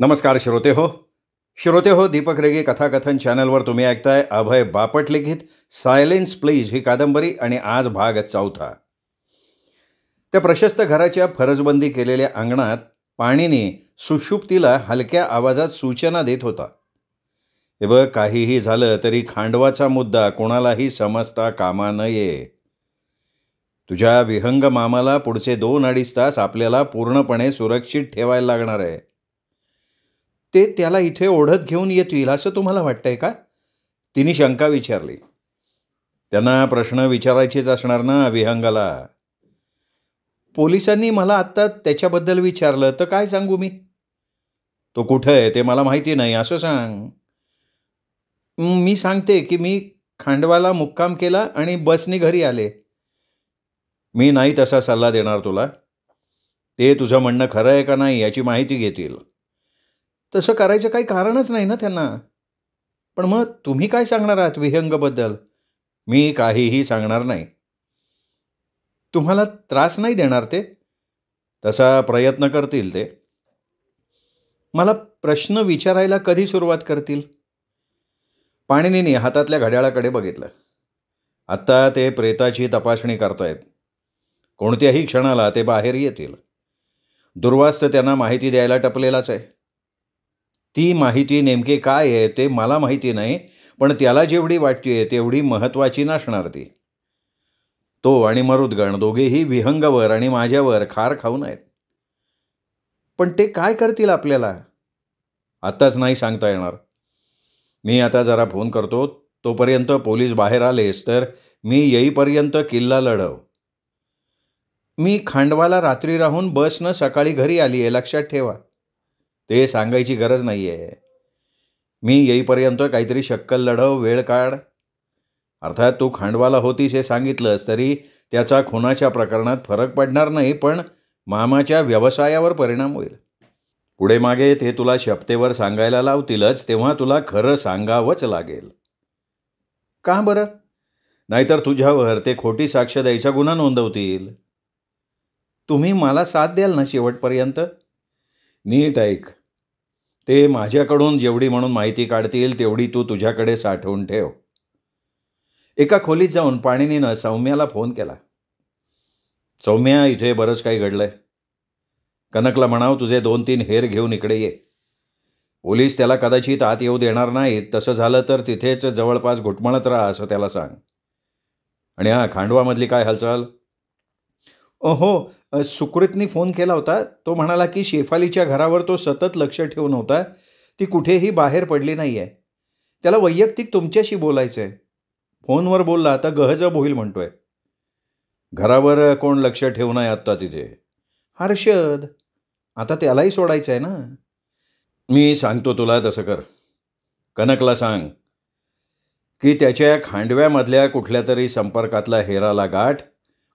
नमस्कार श्रोते हो दीपक रेगे कथाकथन चॅनलवर तुम्ही ऐकताय अभय बापट लिखित सायलेन्स प्लीज ही कादंबरी आणि आज भाग चौथा. त्या प्रशस्त घराच्या फरसबंदी केलेल्या अंगणात पाणीने सुषुप्तीला हलक्या आवाजात सूचना देत होता. हे बघ, काहीही झालं तरी खांडवाचा मुद्दा कोणालाही समजता कामा नये. तुझ्या विहंग मामाला पुढचे 2-2.5 तास आपल्याला पूर्णपणे सुरक्षित ठेवायला लागणार आहे. ते त्याला इथे ओढत घेऊन येतील असं तुम्हाला वाटतंय का? तिने शंका विचारली. त्यांना प्रश्न विचारायचेच असणार ना विहंगाला. पोलिसांनी मला आत्ता त्याच्याबद्दल विचारलं तर काय सांगू मी? तो कुठं आहे ते मला माहिती नाही असं सांग. मी सांगते की मी खांडवाला मुक्काम केला आणि बसने घरी आले. मी नाही तसा सल्ला देणार तुला. ते तुझं म्हणणं खरं आहे का नाही याची माहिती घेतील. तसं करायचं काही कारणच नाही ना त्यांना. पण मग तुम्ही काय सांगणार आहात विहंगबद्दल? मी काहीही सांगणार नाही. तुम्हाला त्रास नाही देणार ते? तसा प्रयत्न करतील ते. मला प्रश्न विचारायला कधी सुरुवात करतील? पाणिनीने हातातल्या घड्याळाकडे बघितलं. आत्ता ते प्रेताची तपासणी करतायत. कोणत्याही क्षणाला ते बाहेर येतील. दुर्वास त्यांना माहिती द्यायला टपलेलाच आहे. ती माहिती नेमके काय आहे ते मला माहिती नाही, पण त्याला जेवढी वाटते तेवढी महत्त्वाची नसणार ती. तो आणि मरुदगण दोघेही विहंगावर आणि माझ्यावर खार खाऊन आहेत. पण ते काय करतील आपल्याला? आत्ताच नाही सांगता येणार. मी आता जरा फोन करतो. तोपर्यंत पोलीस बाहेर आलेस तर मी येईपर्यंत किल्ला लढव. मी खांडवाला रात्री राहून बसनं सकाळी घरी आली आहे, लक्षात ठेवा. ते सांगायची गरज नाही आहे. मी येईपर्यंत काहीतरी शक्कल लढव, वेळ काढ. अर्थात तू खांडवाला होतीस हे सांगितलंस तरी त्याचा खुनाच्या प्रकरणात फरक पडणार नाही, पण मामाच्या व्यवसायावर परिणाम होईल. पुढे मागे ते तुला शपथेवर सांगायला लावतीलच, तेव्हा तुला खरं सांगावंच लागेल. का बरं? नाहीतर तुझ्यावर ते खोटी साक्ष द्यायचा गुन्हा नोंदवतील. तुम्ही मला साथ द्याल ना शेवटपर्यंत? नीट ऐक. ते माझ्याकडून जेवढी म्हणून माहिती काढतील तेवढी तू तुझ्याकडे साठवून ठेव. एका खोलीत जाऊन पाणिनीनं सौम्याला फोन केला. सौम्या, इथे बरंच काही घडलंय. कनकला म्हणाव तुझे 2-3 हेर घेऊन इकडे ये. पोलीस त्याला कदाचित आत येऊ देणार नाहीत. तसं झालं तर तिथेच जवळपास घुटमळत राहा असं त्याला सांग. आणि खांडवामधली काय हालचाल? हो, सुकृतनी फोन केला होता. तो म्हणाला की शेफालीच्या घरावर तो सतत लक्ष ठेवून होता. ती कुठेही बाहेर पडली नाही आहे. त्याला वैयक्तिक तुमच्याशी बोलायचं आहे. फोनवर बोलला आता गहजब होईल म्हणतोय. घरावर कोण लक्ष ठेवून आहे आत्ता तिथे? हर्षद. आता त्यालाही सोडायचं आहे ना. मी सांगतो तुला तसं कर. कनकला सांग की त्याच्या खांडव्यामधल्या कुठल्या तरी संपर्कातला हेराला गाठ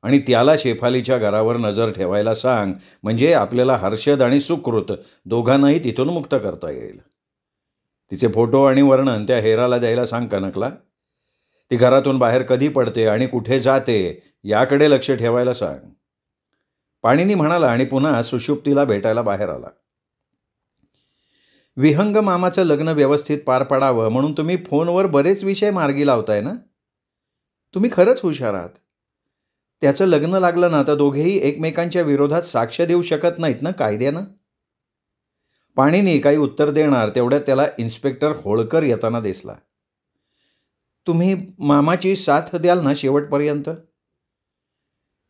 आणि त्याला शेफालीच्या घरावर नजर ठेवायला सांग. म्हणजे आपल्याला हर्षद आणि सुकृत दोघांनाही तिथून मुक्त करता येईल. तिचे फोटो आणि वर्णन त्या हेराला द्यायला सांग कनकला. ती घरातून बाहेर कधी पडते आणि कुठे जाते याकडे लक्ष ठेवायला सांग. पाणिनी म्हणाला आणि पुन्हा सुषुप्तीला भेटायला बाहेर आला. विहंग मामाचं लग्न व्यवस्थित पार पडावं म्हणून तुम्ही फोनवर बरेच विषय मार्गी लावताय ना. तुम्ही खरंच हुशार आहात. त्याचं लग्न लागलं ना तर दोघेही एकमेकांच्या विरोधात साक्ष देऊ शकत नाहीत ना कायद्यानं. पाणिनी काही उत्तर देणार तेवढ्यात त्याला इन्स्पेक्टर होळकर येताना दिसला. तुम्ही मामाची साथ द्याल ना शेवटपर्यंत?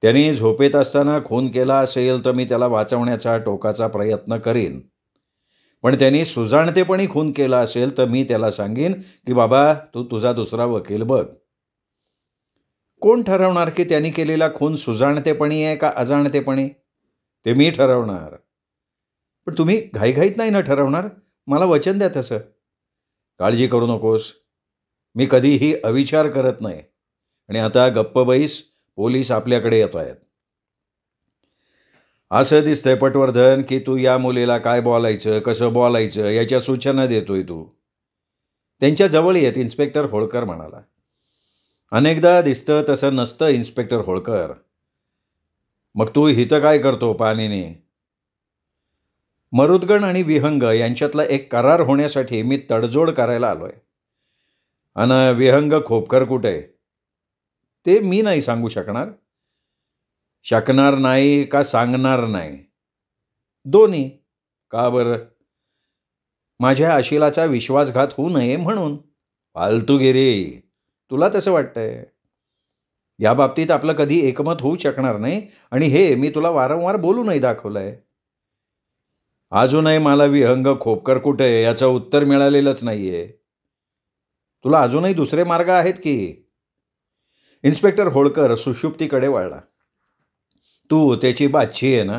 त्याने झोपेत असताना खून केला असेल तर मी त्याला वाचवण्याचा टोकाचा प्रयत्न करीन. पण त्यांनी सुजाणतेपणी खून केला असेल तर मी त्याला सांगेन की बाबा तू तुझा दुसरा वकील बघ. कोण ठरवणार की त्यांनी केलेला खून सुजाणतेपणी आहे का अजाणतेपणी? ते मी ठरवणार. पण तुम्ही घाईघाईत नाही ना ठरवणार? मला वचन द्या तसं. काळजी करू नकोस. मी कधीही अविचार करत नाही. आणि आता गप्प बैस. पोलीस आपल्याकडे येत आहेत. असं दिसतंय पटवर्धन की तू या मुलीला काय बोलायचं कसं बोलायचं याच्या सूचना देतोय तू. त्यांच्या जवळ येत इन्स्पेक्टर होळकर म्हणाला. अनेकदा दिसतं तसं नसतं इन्स्पेक्टर होळकर. मग तू इथं काय करतो पाणिनी? मरुद्गण आणि विहंग यांच्यातला एक करार होण्यासाठी मी तडजोड करायला आलोय. आणि विहंग खोपकर कुठे आहे ते मी नाही सांगू शकणार. शकणार नाही का सांगणार नाही? दोन्ही. का बरं? माझ्या अशिलाचा विश्वासघात होऊ नये म्हणून. फालतूगिरी. तुला तसं वाटतंय. या बाबतीत आपलं कधी एकमत होऊ शकणार नाही आणि हे मी तुला वारंवार बोलूनही दाखवलंय. अजूनही मला विहंग खोपकर कुठे आहे याचं उत्तर मिळालेलंच नाहीये. तुला अजूनही दुसरे मार्ग आहेत की. इन्स्पेक्टर होळकर सुषुप्तीकडे वळला. तू त्याची बादशी आहे ना?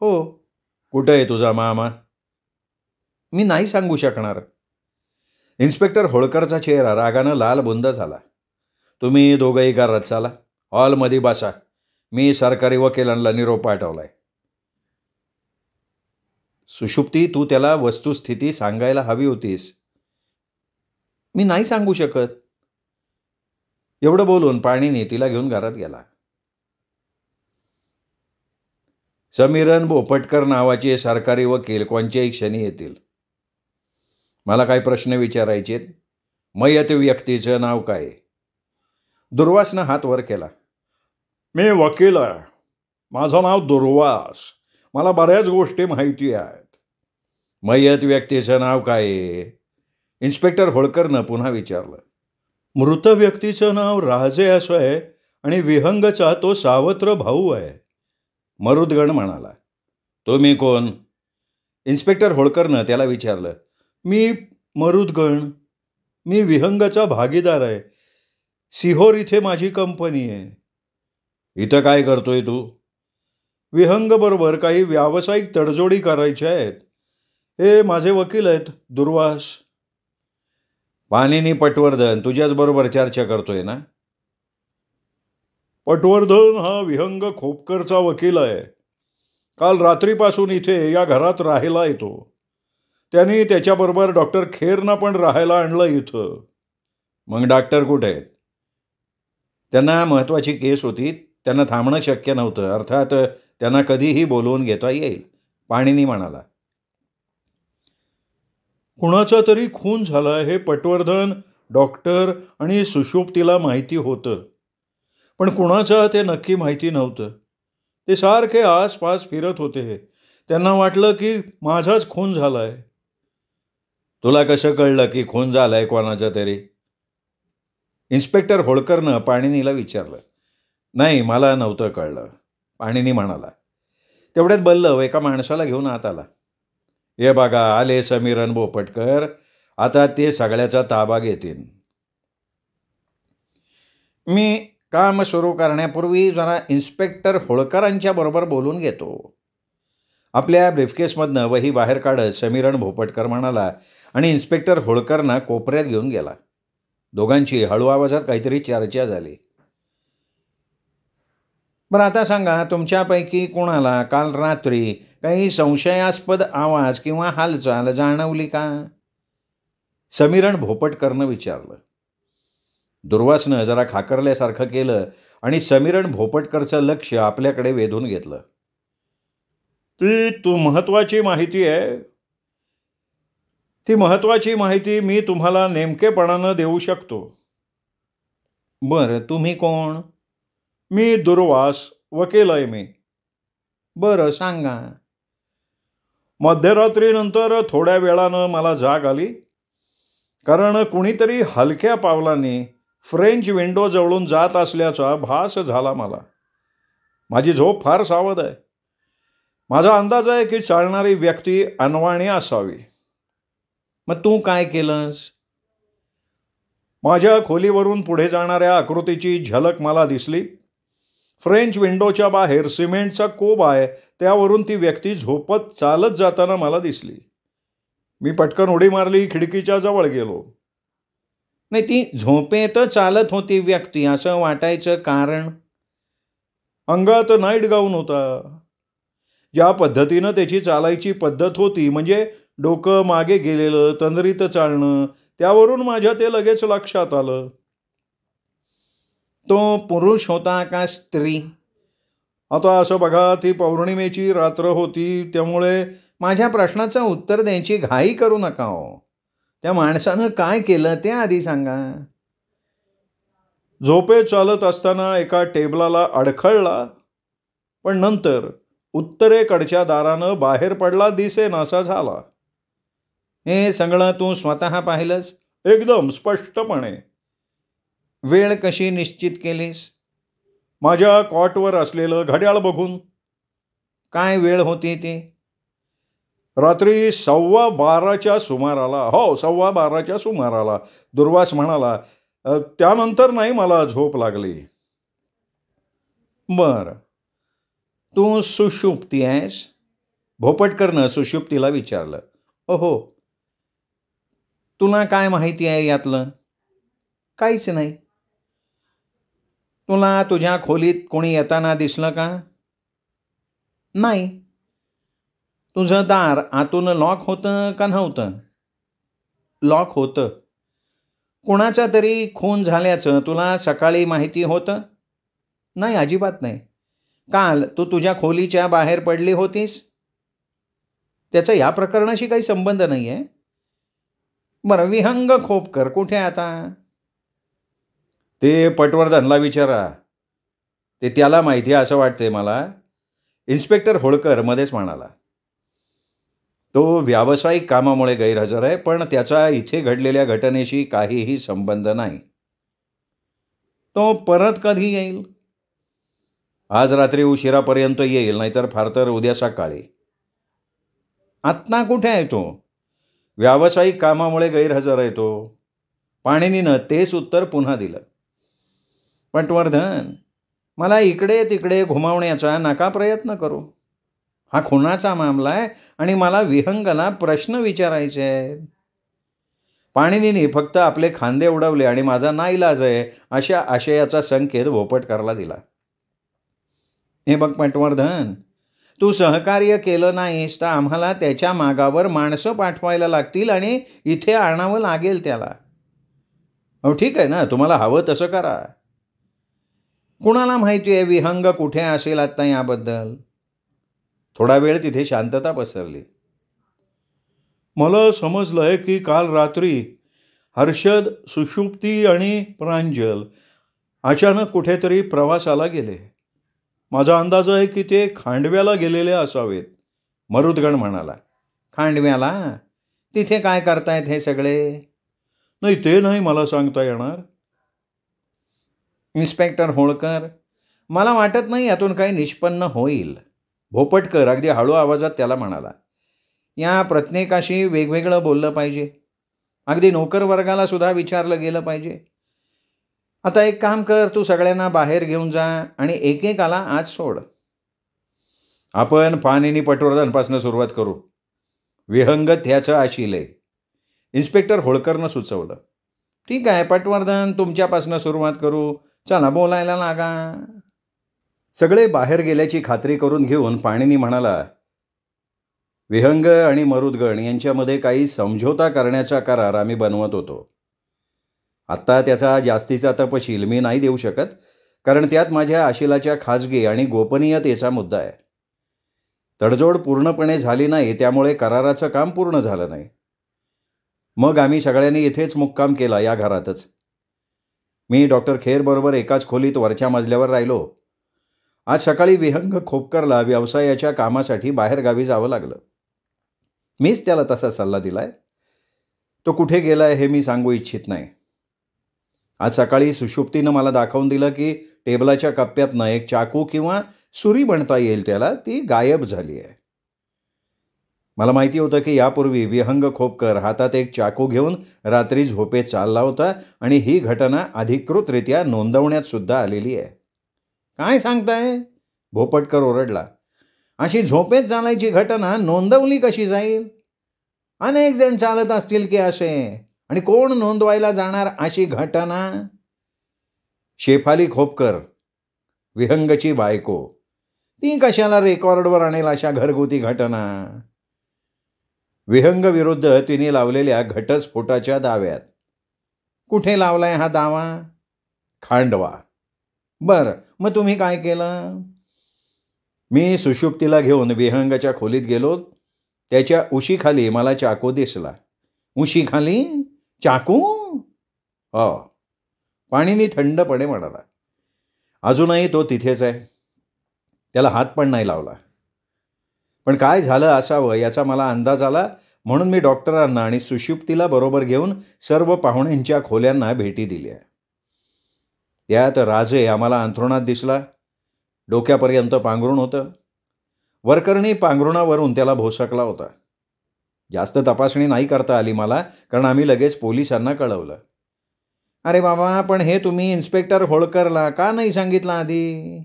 हो. कुठं आहे तुझा मामा? मी नाही सांगू शकणार. इन्स्पेक्टर होळकरचा चेहरा रागानं लालबुंद झाला. तुम्ही दोघंही घरात चाला. हॉलमध्ये बसा. मी सरकारी वकिलांना निरोप पाठवलाय. सुषुप्ती, तू त्याला वस्तुस्थिती सांगायला हवी होतीस. मी नाही सांगू शकत. एवढं बोलून पाणीनी तिला घेऊन घरात गेला. समीरन भोपटकर नावाचे सरकारी वकील कोणत्याही क्षणी येतील. मला काही प्रश्न विचारायचे. मयत व्यक्तीचं नाव काय? दुर्वासनं हात वर केला. मी वकील आहे. माझं नाव दुर्वास. मला बऱ्याच गोष्टी माहिती आहेत. मयत व्यक्तीचं नाव काय? इन्स्पेक्टर होळकरनं पुन्हा विचारलं. मृत व्यक्तीचं नाव राजे असं आहे आणि विहंगचा तो सावत्र भाऊ आहे. मरुद्गण म्हणाला. तुम्ही कोण? इन्स्पेक्टर होळकरनं त्याला विचारलं. मी मरुद्गण. मी विहंगचा भागीदार आहे. सिहोर इथे माझी कंपनी आहे. इथं काय करतोय तू? विहंग बरोबर काही व्यावसायिक तडजोडी करायच्या आहेत. हे माझे वकील आहेत, दुर्वास. पाणिनी पटवर्धन तुझ्याच बरोबर चर्चा करतोय ना? पटवर्धन हा विहंग खोपकरचा वकील आहे. काल रात्रीपासून इथे या घरात राहायला येतो. त्यांनी त्याच्याबरोबर डॉक्टर खेरना पण राहायला आणलं इथं. मग डॉक्टर कुठे आहेत? त्यांना महत्त्वाची केस होती. त्यांना थांबणं शक्य नव्हतं. अर्थात त्यांना कधीही बोलवून घेता येईल. पाणिनी म्हणाला. कुणाचा तरी खून झाला हे पटवर्धन, डॉक्टर आणि सुषुप्तीला माहिती होतं. पण कुणाचं ते नक्की माहिती नव्हतं. ते सारखे आसपास फिरत होते. त्यांना वाटलं की माझाच खून झालाय. तुला कसं कळलं की खून झालाय कोणाचा तरी? इन्स्पेक्टर होळकरनं पाणिनीला विचारलं. नाही, मला नव्हतं कळलं, पाणिनी म्हणाला. तेवढ्यात बल्लव एका माणसाला घेऊन आत आला. हे बघा, आले समीरन भोपटकर. आता ते सगळ्याचा ताबा घेतील. मी काम सुरू करण्यापूर्वी जरा इन्स्पेक्टर होळकरांच्या बरोबर बोलून घेतो. आपल्या ब्रीफकेसमधनं वही बाहेर काढत समीरन भोपटकर म्हणाला आणि इन्स्पेक्टर होळकरना कोपऱ्यात घेऊन गेला. दोघांची हळू आवाजात काहीतरी चर्चा झाली. बरं, आता सांगा, तुमच्यापैकी कोणाला काल रात्री काही संशयास्पद आवाज किंवा हालचाल जाणवली का? समीरन भोपटकरनं विचारलं. दुर्वासनं जरा खाकरल्यासारखं केलं आणि समीरन भोपटकरचं लक्ष आपल्याकडे वेधून घेतलं. ती महत्त्वाची माहिती आहे. ती महत्त्वाची माहिती मी तुम्हाला नेमकेपणानं देऊ शकतो. बरं, तुम्ही कोण? मी दुर्वास, वकील आहे मी. बरं, सांगा. मध्यरात्रीनंतर थोड्या वेळानं मला जाग आली. कारण कुणीतरी हलक्या पावलांनी फ्रेंच विंडो जवळून जात असल्याचा भास झाला मला. माझी झोप फार सावध आहे. माझा अंदाज आहे की चालणारी व्यक्ती अनवाणी असावी. मग तू काय केलंस? माझ्या खोलीवरून पुढे जाणाऱ्या आकृतीची झलक मला दिसली. फ्रेंच विंडोच्या बाहेर सिमेंटचा कोब आहे, त्यावरून ती व्यक्ती झोपत चालत जाताना मला दिसली. मी पटकन उडी मारली, खिडकीच्या जवळ गेलो. नाही, ती झोपेत चालत होती व्यक्ती असं वाटायचं कारण? अंगात नाईट गाऊन होता. ज्या पद्धतीनं त्याची चालायची पद्धत होती, म्हणजे डोकं मागे गेलेलं, तंद्रीत चालणं, त्यावरून माझ्या ते लगेच लक्षात आलं. तो पुरुष होता का स्त्री? आता असं बघा, ती पौर्णिमेची रात्र होती, त्यामुळे माझ्या प्रश्नाचं उत्तर द्यायची घाई करू नका हो. त्या माणसानं काय केलं ते आधी सांगा. झोपेत चालत असताना एका टेबलाला अडखळला, पण नंतर उत्तरेकडच्या दारानं बाहेर पडला दिसेनासा झाला. हे सगळं तू स्वतः पाहिलंस? एकदम स्पष्टपणे. वेळ कशी निश्चित केलीस? माझ्या कॉटवर असलेलं घड्याळ बघून. काय वेळ होती ती? रात्री 12:15च्या सुमाराला. हो, 12:15च्या सुमाराला. दुर्वास म्हणाला, त्यानंतर नाही मला झोप लागली." "बरं, तू सुषुप्ती आहेस?" भोपटकरनं सुषुप्तीला विचारलं. "हो." "तुला काय माहिती आहे यातलं?" "काहीच नाही." "तुला तुझ्या खोलीत कोणी येताना दिसलं का?" "नाही." "तुझं दार आतून लॉक होतं का नव्हतं?" "लॉक होतं." "कुणाचा तरी खून झाल्याचं तुला सकाळी माहिती होतं?" "नाही, अजिबात नाही." "काल तू तुझ्या खोलीच्या बाहेर पडली होतीस?" "त्याचा या प्रकरणाशी काही संबंध नाही आहे." "बरं, विहंग खोपकर कुठे आता?" "ते पटवर्धनला विचारा. ते त्याला माहिती आहे असं वाटते मला." इन्स्पेक्टर होळकर मध्येच म्हणाला. "तो व्यावसायिक कामामुळे गैरहजर आहे, पण त्याचा इथे घडलेल्या घटनेशी काहीही संबंध नाही." "तो परत कधी येईल?" "आज रात्री उशिरापर्यंत येईल, नाहीतर फार तर उद्या सकाळी." "आत्ता कुठे आहे तो?" "व्यावसायिक कामामुळे गैरहजर आहे तो." पाणिनीनं तेच उत्तर पुन्हा दिलं. "पटवर्धन, मला इकडे तिकडे घुमावण्याचा नका प्रयत्न करू. हा खुनाचा मामला आहे आणि मला विहंगला प्रश्न विचारायचे आहेत." पाणिनीने फक्त आपले खांदे उडवले आणि माझा नाईलाज आहे अशा आशयाचा संकेत भोपटकरला दिला. "हे बघ पटवर्धन, तू सहकार्य केलं नाहीस तर आम्हाला त्याच्या मागावर माणसं पाठवायला लागतील आणि इथे आणावं लागेल त्याला." "हो, ठीक आहे ना, तुम्हाला हवं तसं करा." "कुणाला माहिती आहे विहंग कुठे असेल आत्ता याबद्दल?" थोडा वेळ तिथे शांतता पसरली. "मला समजलंय की काल रात्री हर्षद, सुषुप्ती आणि प्रांजल अचानक कुठेतरी प्रवासाला गेले. माझा अंदाज आहे की ते खांडव्याला गेलेले असावेत." मरुदगण म्हणाला. "खांडव्याला? तिथे काय करतायत हे सगळे?" "नाही, ते नाही मला सांगता येणार." इन्स्पेक्टर होळकर, मला वाटत नाही यातून काही निष्पन्न होईल." भोपटकर अगदी हळू आवाजात त्याला म्हणाला. "या प्रत्येकाशी वेगवेगळं बोललं पाहिजे. अगदी नोकर वर्गाला सुद्धा विचारलं गेलं पाहिजे. आता एक काम कर, तू सगळ्यांना बाहेर घेऊन जा आणि एकेकाला आत सोड." "आपण पाणिनी पटवर्धनपासून सुरुवात करू. विहंगत ह्याचं आशील आहे." इन्स्पेक्टर होळकरनं सुचवलं. "ठीक आहे पटवर्धन, तुमच्यापासून सुरुवात करू. चला बोलायला लागा." सगळे बाहेर गेल्याची खात्री करून घेऊन पाणिनी म्हणाला, "विहंग आणि मरुदगण यांच्यामध्ये काही समझोता करण्याचा करार आम्ही बनवत होतो. आत्ता त्याचा जास्तीचा तपशील मी नाही देऊ शकत, कारण त्यात माझ्या आशिलाच्या खाजगी आणि गोपनीयतेचा मुद्दा आहे. तडजोड पूर्णपणे झाली नाही, त्यामुळे कराराचं काम पूर्ण झालं नाही. मग आम्ही सगळ्यांनी इथेच मुक्काम केला, या घरातच. मी डॉक्टर खेरबरोबर एकाच खोलीत वरच्या मजल्यावर राहिलो. आज सकाळी विहंग खोपकरला व्यवसायाच्या कामासाठी बाहेरगावी जावं लागलं. मीच त्याला तसा सल्ला दिलाय. तो कुठे गेलाय हे मी सांगू इच्छित नाही. आज सकाळी सुषुप्तीनं मला दाखवून दिलं की टेबलाच्या कप्प्यातनं एक चाकू किंवा सुरी म्हणता येईल त्याला, ती गायब झाली आहे. मला माहिती होतं की यापूर्वी विहंग खोपकर हातात एक चाकू घेऊन रात्री झोपेत चालला होता आणि ही घटना अधिकृतरित्या नोंदवण्यात सुद्धा आलेली आहे." "काय सांगताय?" भोपटकर ओरडला. "अशी झोपेत चालायची घटना नोंदवली कशी जाईल? अनेक जण चालत असतील की असे, आणि कोण नोंदवायला जाणार अशी घटना?" "शेफाली खोपकर, विहंगची बायको, ती कशाला रेकॉर्डवर आणेल अशा घरगुती घटना?" "विहंग विरुद्ध तिने लावलेल्या घटस्फोटाच्या दाव्यात." "कुठे लावलाय हा दावा?" "खांडवा." "बरं, मग तुम्ही काय केलं?" "मी सुषुप्तीला घेऊन विहंगच्या खोलीत गेलो. त्याच्या उशीखाली मला चाकू दिसला. उशीखाली चाकू? हो. पाणीनी थंडपणे म्हणाला. अजूनही तो तिथेच आहे. त्याला हात पण नाही लावला. पण काय झालं असावं याचा मला अंदाज आला, म्हणून मी डॉक्टरांना आणि सुषुप्तीला बरोबर घेऊन सर्व पाहुण्यांच्या खोल्यांना भेटी दिल्या. त्यात राजे आम्हाला अंथरुणात दिसला. डोक्यापर्यंत पांघरुण होतं. वरकरणी पांघरुणावरून त्याला भोसकला होता. जास्त तपासणी नाही करता आली मला, कारण आम्ही लगेच पोलिसांना कळवलं. अरे बाबा, पण हे तुम्ही इन्स्पेक्टर होळकरला का नाही सांगितलं आधी?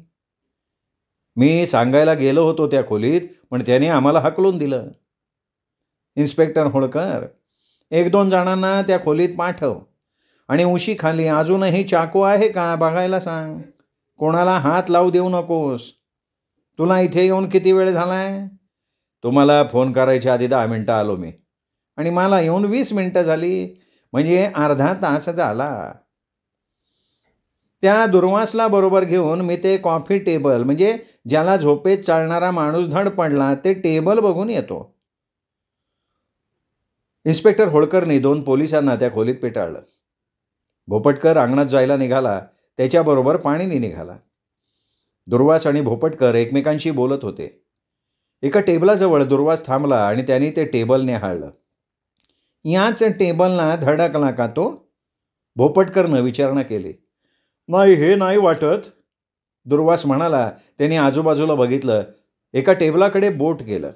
मी सांगायला गेलो होतो त्या खोलीत, पण त्याने आम्हाला हाकलून दिलं. इन्स्पेक्टर होळकर, 1-2 जणांना त्या खोलीत पाठव आणि उशीखाली अजूनही चाकू आहे का बघायला सांग. कोणाला हात लावू देऊ नकोस. तुला इथे येऊन किती वेळ झालाय? तुम्हाला फोन करायच्या आधी 10 मिनटं आलो मी, आणि मला येऊन 20 मिनटं झाली, म्हणजे अर्धा तास झाला. त्या दुर्वासला बरोबर घेऊन मी ते कॉफी टेबल, म्हणजे ज्याला झोपेत चालणारा माणूस धड पडला, ते टेबल बघून येतो. इन्स्पेक्टर होळकरनी 2 पोलिसांना त्या खोलीत पेटाळलं. भोपटकर अंगणात जायला निघाला. त्याच्याबरोबर पाणीनी निघाला. दुर्वास आणि भोपटकर एकमेकांशी बोलत होते. एका टेबलाजवळ दुर्वास थांबला आणि त्यांनी ते टेबल न्याहाळलं. याच टेबलला धडकला का तो? भोपटकरनं विचारणा केली. नाही, हे नाही वाटत, दुर्वास म्हणाला. त्यांनी आजूबाजूला बघितलं. एका टेबलाकडे बोट केलं.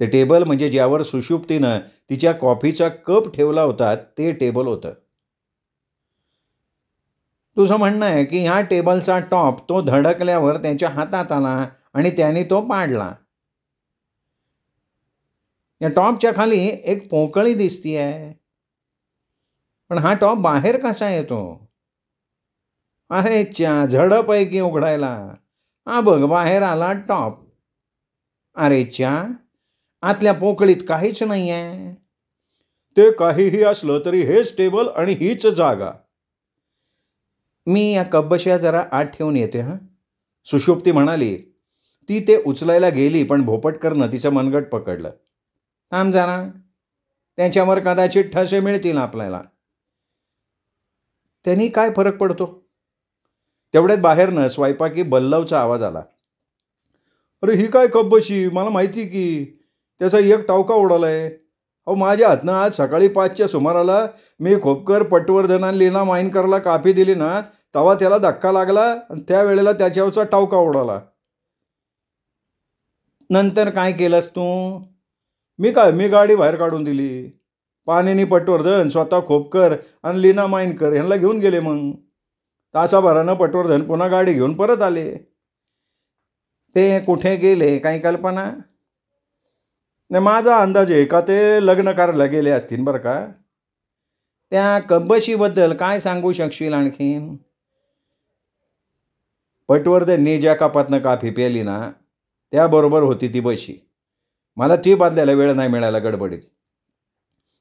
ते टेबल म्हणजे ज्यावर सुषुप्तीनं तिच्या कॉफीचा कप ठेवला होता, ते टेबल होतं. तुझं म्हणणं आहे की ह्या टेबलचा टॉप तो धडकल्यावर त्याच्या हातात आला आणि त्याने तो पाडला. या टॉपच्या खाली एक पोकळी दिसतीये, पण हा टॉप बाहेर कसा येतो? अरे झडप आहे की उघडायला. हा बघ, बाहेर आला टॉप. अरे आतल्या पोकळीत काहीच नाही आहे. ते काहीही असलं तरी हेच टेबल आणि हीच जागा. मी या कब्बश्या जरा आत ठेवून येते हां, सुषुप्ती म्हणाली. ती ते उचलायला गेली, पण भोपटकरनं तिचं मनगट पकडलं. थांब जरा, त्याच्यावर कदाचित ठसे मिळतील आपल्याला. त्यांनी काय फरक पडतो? तेवढ्यात बाहेरनं स्वयंपाकी बल्लवचा आवाज आला. अरे ही काय कब्बशी, मला माहिती की त्याचा एक टावका उडालाय. अहो, माझ्या हातनं आज सकाळी 5च्या सुमाराला मी खोपकर, पटवर्धन आणि लीना माईनकरला काफी दिली ना, तेव्हा त्याला धक्का लागला आणि त्यावेळेला त्याच्यावरचा टावका उडाला. नंतर काय केलंस तू? मी गाडी बाहेर काढून दिली. पाणीनी पटवर्धन, स्वतः खोपकर आणि लीना माईनकर ह्यांना घेऊन गेले. मग तासाभरानं पटवर्धन पुन्हा गाडी घेऊन परत आले. ते कुठे गेले काही कल्पना नाही? माझा अंदाज आहे का ते लग्न करायला गेले असतील बरं का. त्या कब्बशीबद्दल काय सांगू शकशील आणखीन? पटवर्धननी ज्या कपातनं काफी प्याली ना, त्याबरोबर होती ती बशी. मला ती बदलायला वेळ नाही मिळाला गडबडीत.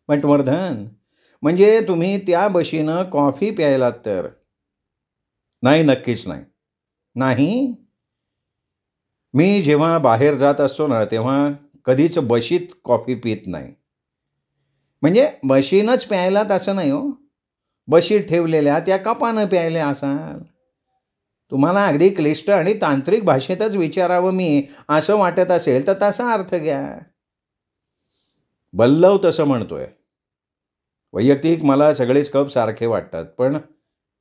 पटवर्धन म्हणजे तुम्ही त्या बशीनं कॉफी प्यायलात तर? नाही, नक्कीच नाही. नाही, मी जेव्हा बाहेर जात असतो ना, तेव्हा कधीच बशीत कॉफी पित नाही. म्हणजे बशीनंच प्यायलात असं नाही हो, बशीत ठेवलेल्या त्या कपानं प्यायल्या असाल. तुम्हाला अगदी क्लिष्ट आणि तांत्रिक भाषेतच विचारावं मी असं वाटत असेल तर तसा अर्थ घ्या. बल्लव तसं म्हणतोय. वैयक्तिक मला सगळेच कप सारखे वाटतात, पण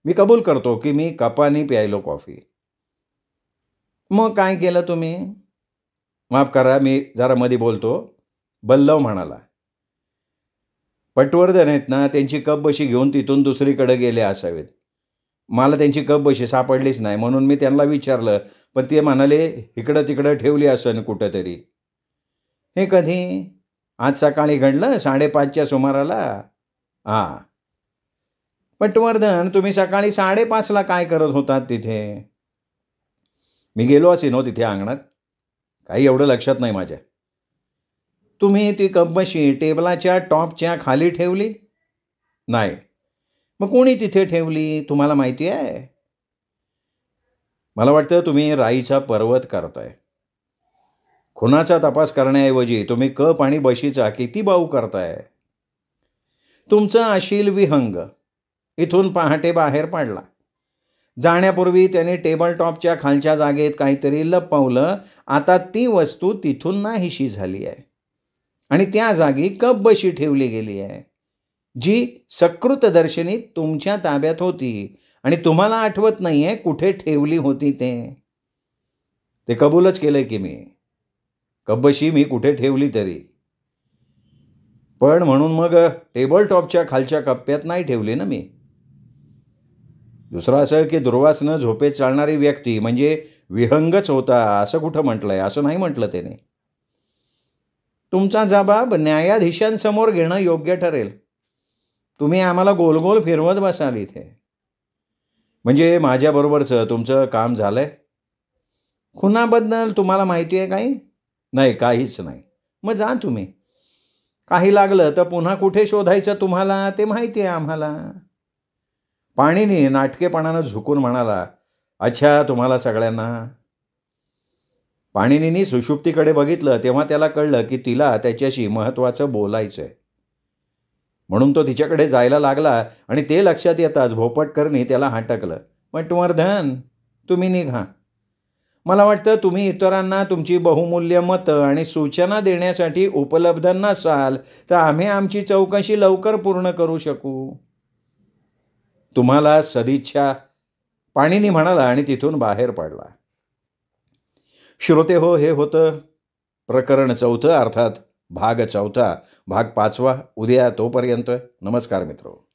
मी कबूल करतो की मी कपानी प्यायलो कॉफी. मग काय केलं तुम्ही? माफ करा, मी जरा मध्ये बोलतो. बल्लव म्हणाला. पटवर्धन आहेत ना, त्यांची कप बशी घेऊन तिथून दुसरीकडे गेले असावेत. मला त्यांची कप बशी सापडलीच नाही, म्हणून मी त्यांना विचारलं, पण ते म्हणाले इकडं तिकडं ठेवली असेल कुठंतरी. हे कधी? आज सकाळी घडलं 5:30च्या सुमाराला. हां. पटवर्धन, तुम्ही सकाळी 5:30ला काय करत होतात तिथे? मी गेलो असेन हो तिथे अंगणात. काही एवढं लक्षात नाही माझ्या. तुम्ही ती कपबशी टेबलाच्या टॉपच्या खाली ठेवली? नाही. मग कोणी तिथे ठेवली तुम्हाला माहिती आहे? मला वाटतं तुम्ही राईचा पर्वत करताय. खुनाचा तपास करण्याऐवजी तुम्ही कप आणि बशीचा किती बाऊ करताय. तुमचं अशील विहंग इथून पहाटे बाहेर पडला. जाण्यापूर्वी त्याने टेबल टॉपच्या खालच्या जागेत काहीतरी लपवलं. आता ती वस्तू तिथून नाहीशी झाली आहे आणि त्या जागी कप बशी ठेवली गेली आहे, जी सकृतदर्शनी तुमच्या ताब्यात होती आणि तुम्हाला आठवत नाहीये कुठे ठेवली होती ते कबूलच केलंय की मी. कपबशी मी कुठे ठेवली तरी, पण म्हणून मग टेबल टॉपच्या खालच्या कप्प्यात नाही ठेवली ना मी. दुसरं असं की दुर्वासनं झोपेत चालणारी व्यक्ती म्हणजे विहंगच होता असं कुठं म्हटलंय? असं नाही म्हटलं त्याने. तुमचा जबाब न्यायाधीशांसमोर घेणं योग्य ठरेल. तुम्ही आम्हाला गोलगोल फिरवत बसाल इथे. म्हणजे माझ्याबरोबरचं तुमचं काम झालंय? खुनाबद्दल तुम्हाला माहिती आहे काही? नाही, काहीच नाही. मग जा तुम्ही. काही लागलं तर पुन्हा कुठे शोधायचं तुम्हाला ते माहिती आहे आम्हाला. पाणिनी नाटकेपणानं झुकून म्हणाला, अच्छा तुम्हाला सगळ्यांना. पाणिनींनी सुषुप्तीकडे बघितलं तेव्हा त्याला कळलं की तिला त्याच्याशी महत्त्वाचं बोलायचं आहे. म्हणून तो तिच्याकडे जायला लागला आणि ते लक्षात येताच भोपटकरनी त्याला हटकलं. पटवर्धन, तुम्ही निघा. मला वाटतं तुम्ही इतरांना तुमची बहुमूल्य मतं आणि सूचना देण्यासाठी उपलब्ध नसाल तर आम्ही आमची चौकशी लवकर पूर्ण करू शकू. तुम्हाला सदिच्छा, पाणिनी म्हणाला आणि तिथून बाहेर पडला. श्रोते हो, हे होतं प्रकरण 4, अर्थात भाग 4. भाग 5 उद्या. तोपर्यंत नमस्कार मित्रो.